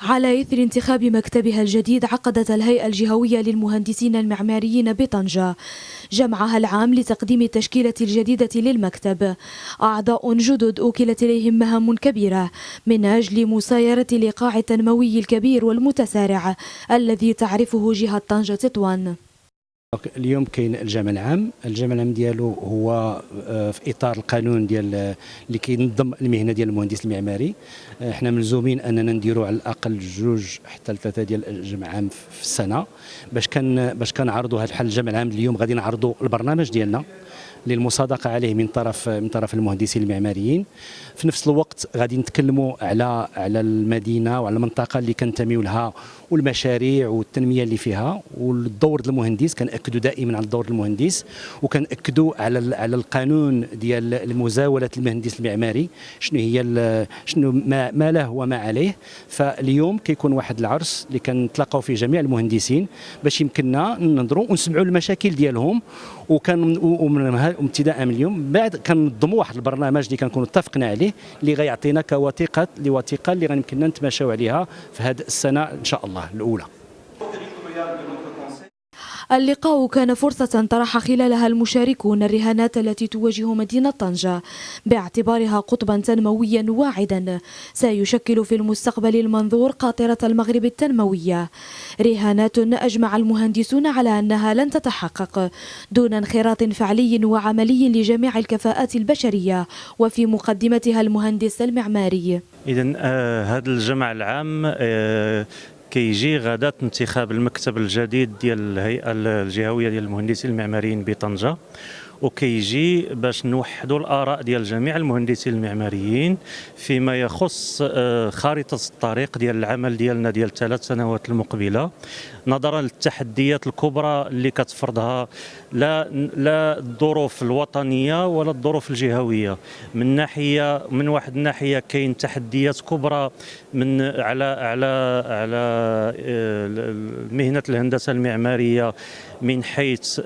على إثر انتخاب مكتبها الجديد، عقدت الهيئة الجهوية للمهندسين المعماريين بطنجة جمعها العام لتقديم التشكيلة الجديدة للمكتب. أعضاء جدد أوكلت إليهم مهام كبيرة من أجل مسايرة الإيقاع التنموي الكبير والمتسارع الذي تعرفه جهة طنجة تطوان. اليوم كاين الجمع العام ديالو هو في اطار القانون ديال اللي كينظم المهنه ديال المهندس المعماري. احنا ملزومين اننا نديروا على الاقل 2 حتى 3 ديال الجمع عام في السنه باش كنعرضوا هذا الحل. الجمع العام اليوم غادي نعرضوا البرنامج ديالنا للمصادقه عليه من طرف المهندسين المعماريين. في نفس الوقت غادي نتكلموا على المدينه وعلى المنطقه اللي كنتميو لها والمشاريع والتنميه اللي فيها والدور المهندس. كنأكدوا دائما على الدور المهندس، وكنأكدوا على القانون ديال مزاوله المهندس المعماري، شنو ما له وما عليه. فاليوم كيكون واحد العرس اللي كنتلاقاو فيه جميع المهندسين باش يمكننا ننظروا ونسمعوا المشاكل ديالهم، ومن ابتداء من اليوم بعد كننظموا واحد البرنامج اللي كنكونوا اتفقنا عليه اللي غيعطينا كوثيقه اللي غيمكننا نتماشاو عليها في هذه السنه ان شاء الله الاولى. اللقاء كان فرصة طرح خلالها المشاركون الرهانات التي تواجه مدينة طنجة باعتبارها قطبا تنمويا واعدا سيشكل في المستقبل المنظور قاطرة المغرب التنموية. رهانات أجمع المهندسون على أنها لن تتحقق دون انخراط فعلي وعملي لجميع الكفاءات البشرية وفي مقدمتها المهندس المعماري. إذن هذا الجمع العام كيجي غدا انتخاب المكتب الجديد ديال الهيئه الجهويه ديال المهندسين المعماريين بطنجه، وكيجي باش نوحدوا الاراء ديال جميع المهندسين المعماريين فيما يخص خارطه الطريق ديال العمل ديالنا ديال ال3 سنوات المقبله، نظرا للتحديات الكبرى اللي كتفرضها لا الظروف الوطنيه ولا الظروف الجهويه. من واحد الناحيه كاين تحديات كبرى على مهنه الهندسه المعماريه من حيث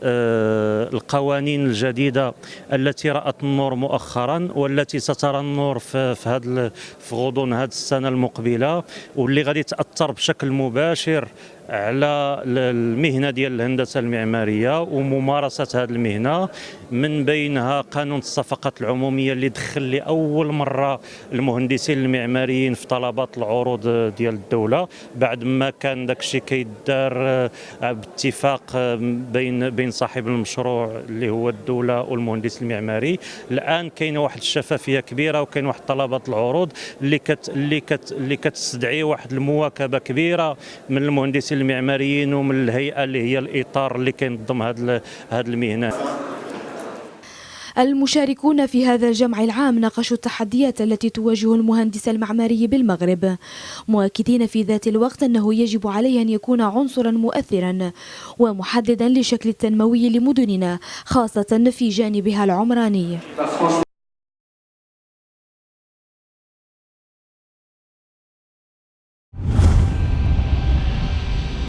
القوانين الجديدة التي رأت النور مؤخرا والتي سترى النور في غضون هذه السنة المقبلة، واللي غادي تأثر بشكل مباشر على المهنة ديال الهندسة المعمارية وممارسة هذه المهنة، من بينها قانون الصفقات العمومية اللي دخل لأول مرة المهندسين المعماريين في طلبات العروض ديال الدولة بعد ما كان داك الشيء كيدار باتفاق بين صاحب المشروع اللي هو الدولة والمهندس المعماري. الآن كاينه واحد الشفافية كبيرة وكاين واحد طلبات العروض اللي كتستدعي واحد المواكبة كبيرة من المهندسين المعماريين ومن الهيئة اللي هي الإطار اللي كينظم هذه المهنة. المشاركون في هذا الجمع العام ناقشوا التحديات التي تواجه المهندس المعماري بالمغرب، مؤكدين في ذات الوقت أنه يجب عليه أن يكون عنصرا مؤثرا ومحددا للشكل التنموي لمدننا خاصة في جانبها العمراني.